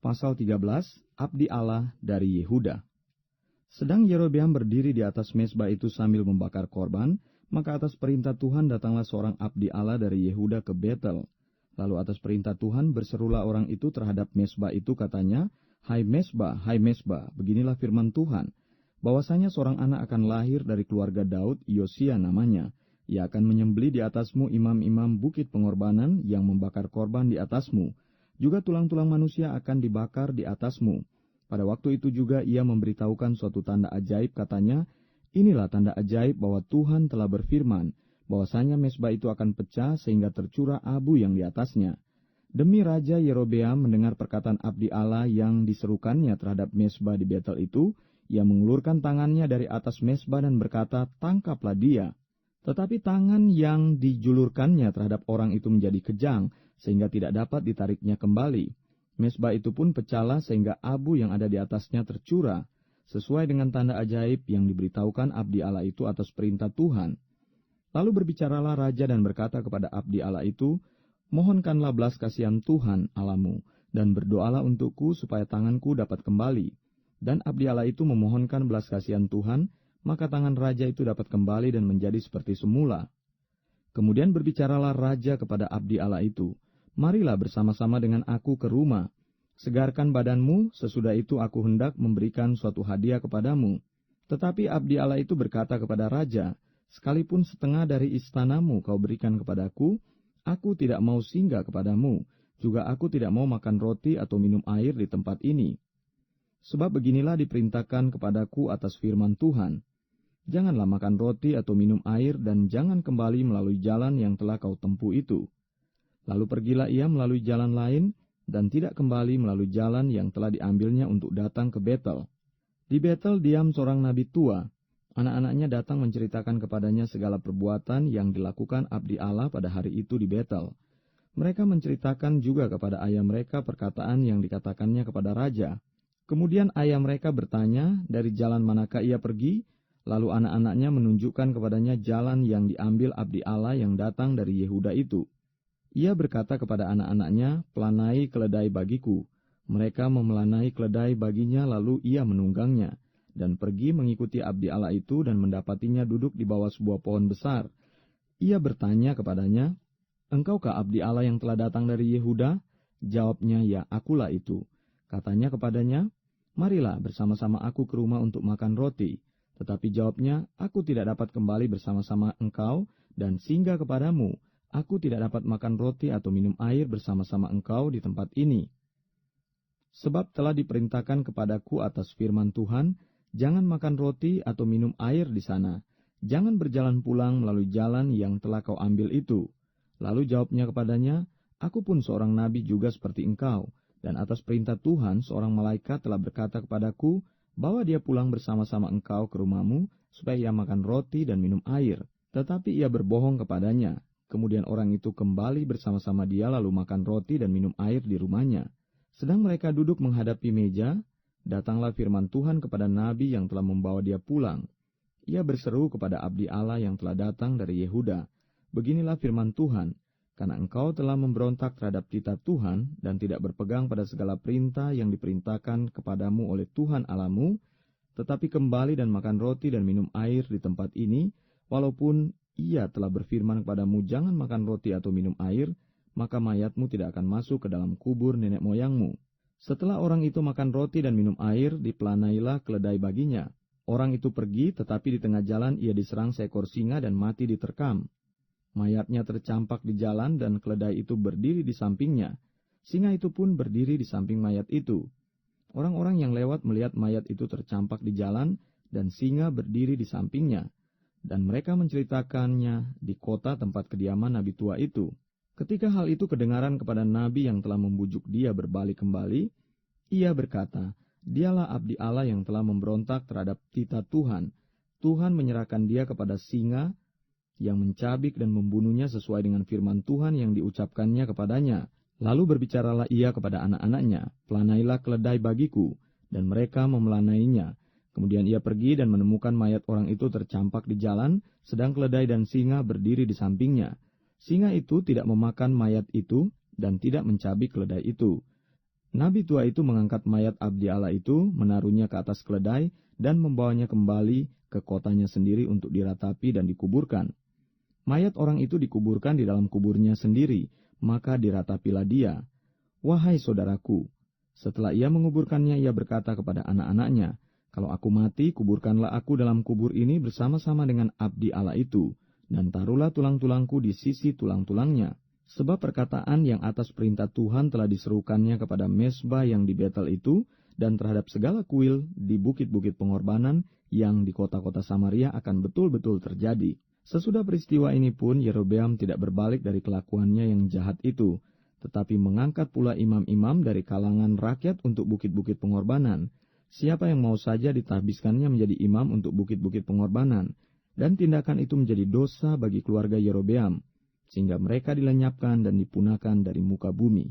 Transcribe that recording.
Pasal 13, Abdi Allah dari Yehuda. Sedang Yerobeam berdiri di atas mezbah itu sambil membakar korban, maka atas perintah Tuhan datanglah seorang abdi Allah dari Yehuda ke Betel. Lalu atas perintah Tuhan berserulah orang itu terhadap mezbah itu, katanya, hai mezbah, beginilah firman Tuhan, bahwasanya seorang anak akan lahir dari keluarga Daud, Yosia namanya. Ia akan menyembelih di atasmu imam-imam bukit pengorbanan yang membakar korban di atasmu. Juga tulang-tulang manusia akan dibakar di atasmu. Pada waktu itu juga ia memberitahukan suatu tanda ajaib, katanya, inilah tanda ajaib bahwa Tuhan telah berfirman, bahwasanya mezbah itu akan pecah sehingga tercurah abu yang di atasnya. Demi Raja Yerobeam mendengar perkataan abdi Allah yang diserukannya terhadap mezbah di Betel itu, ia mengulurkan tangannya dari atas mezbah dan berkata, tangkaplah dia. Tetapi tangan yang dijulurkannya terhadap orang itu menjadi kejang, sehingga tidak dapat ditariknya kembali. Mezbah itu pun pecahlah sehingga abu yang ada di atasnya tercurah, sesuai dengan tanda ajaib yang diberitahukan abdi Allah itu atas perintah Tuhan. Lalu berbicaralah raja dan berkata kepada abdi Allah itu, mohonkanlah belas kasihan Tuhan Allahmu, dan berdoalah untukku supaya tanganku dapat kembali. Dan abdi Allah itu memohonkan belas kasihan Tuhan, maka tangan raja itu dapat kembali dan menjadi seperti semula. Kemudian berbicaralah raja kepada abdi Allah itu, marilah bersama-sama dengan aku ke rumah. Segarkan badanmu, sesudah itu aku hendak memberikan suatu hadiah kepadamu. Tetapi abdi Allah itu berkata kepada raja, sekalipun setengah dari istanamu kau berikan kepadaku, aku tidak mau singgah kepadamu, juga aku tidak mau makan roti atau minum air di tempat ini. Sebab beginilah diperintahkan kepadaku atas firman Tuhan, janganlah makan roti atau minum air, dan jangan kembali melalui jalan yang telah kau tempuh itu. Lalu pergilah ia melalui jalan lain, dan tidak kembali melalui jalan yang telah diambilnya untuk datang ke Betel. Di Betel diam seorang nabi tua. Anak-anaknya datang menceritakan kepadanya segala perbuatan yang dilakukan abdi Allah pada hari itu di Betel. Mereka menceritakan juga kepada ayah mereka perkataan yang dikatakannya kepada raja. Kemudian ayah mereka bertanya, dari jalan manakah ia pergi? Lalu anak-anaknya menunjukkan kepadanya jalan yang diambil abdi Allah yang datang dari Yehuda itu. Ia berkata kepada anak-anaknya, pelanai keledai bagiku. Mereka memelanai keledai baginya, lalu ia menunggangnya, dan pergi mengikuti abdi Allah itu dan mendapatinya duduk di bawah sebuah pohon besar. Ia bertanya kepadanya, engkaukah abdi Allah yang telah datang dari Yehuda? Jawabnya, ya akulah itu. Katanya kepadanya, marilah bersama-sama aku ke rumah untuk makan roti. Tetapi jawabnya, aku tidak dapat kembali bersama-sama engkau dan singgah kepadamu. Aku tidak dapat makan roti atau minum air bersama-sama engkau di tempat ini. Sebab telah diperintahkan kepadaku atas firman Tuhan, jangan makan roti atau minum air di sana. Jangan berjalan pulang melalui jalan yang telah kau ambil itu. Lalu jawabnya kepadanya, aku pun seorang nabi juga seperti engkau. Dan atas perintah Tuhan, seorang malaikat telah berkata kepadaku, bawa dia pulang bersama-sama engkau ke rumahmu, supaya ia makan roti dan minum air. Tetapi ia berbohong kepadanya. Kemudian orang itu kembali bersama-sama dia lalu makan roti dan minum air di rumahnya. Sedang mereka duduk menghadapi meja, datanglah firman Tuhan kepada nabi yang telah membawa dia pulang. Ia berseru kepada abdi Allah yang telah datang dari Yehuda, beginilah firman Tuhan, karena engkau telah memberontak terhadap titah Tuhan dan tidak berpegang pada segala perintah yang diperintahkan kepadamu oleh Tuhan Allahmu, tetapi kembali dan makan roti dan minum air di tempat ini, walaupun ia telah berfirman kepadamu jangan makan roti atau minum air, maka mayatmu tidak akan masuk ke dalam kubur nenek moyangmu. Setelah orang itu makan roti dan minum air, dipelanailah keledai baginya. Orang itu pergi, tetapi di tengah jalan ia diserang seekor singa dan mati diterkam. Mayatnya tercampak di jalan dan keledai itu berdiri di sampingnya. Singa itu pun berdiri di samping mayat itu. Orang-orang yang lewat melihat mayat itu tercampak di jalan dan singa berdiri di sampingnya. Dan mereka menceritakannya di kota tempat kediaman nabi tua itu. Ketika hal itu kedengaran kepada nabi yang telah membujuk dia berbalik kembali, ia berkata, dialah abdi Allah yang telah memberontak terhadap titah Tuhan. Tuhan menyerahkan dia kepada singa yang mencabik dan membunuhnya sesuai dengan firman Tuhan yang diucapkannya kepadanya. Lalu berbicaralah ia kepada anak-anaknya, pelanailah keledai bagiku, dan mereka memelanainya. Kemudian ia pergi dan menemukan mayat orang itu tercampak di jalan, sedang keledai dan singa berdiri di sampingnya. Singa itu tidak memakan mayat itu dan tidak mencabik keledai itu. Nabi tua itu mengangkat mayat abdi Allah itu, menaruhnya ke atas keledai, dan membawanya kembali ke kotanya sendiri untuk diratapi dan dikuburkan. Mayat orang itu dikuburkan di dalam kuburnya sendiri, maka diratapilah dia. Wahai saudaraku, setelah ia menguburkannya, ia berkata kepada anak-anaknya, kalau aku mati, kuburkanlah aku dalam kubur ini bersama-sama dengan abdi Allah itu, dan taruhlah tulang-tulangku di sisi tulang-tulangnya. Sebab perkataan yang atas perintah Tuhan telah diserukannya kepada mezbah yang di Betel itu, dan terhadap segala kuil di bukit-bukit pengorbanan yang di kota-kota Samaria akan betul-betul terjadi. Sesudah peristiwa ini pun, Yerobeam tidak berbalik dari kelakuannya yang jahat itu, tetapi mengangkat pula imam-imam dari kalangan rakyat untuk bukit-bukit pengorbanan. Siapa yang mau saja ditahbiskannya menjadi imam untuk bukit-bukit pengorbanan, dan tindakan itu menjadi dosa bagi keluarga Yerobeam, sehingga mereka dilenyapkan dan dipunahkan dari muka bumi.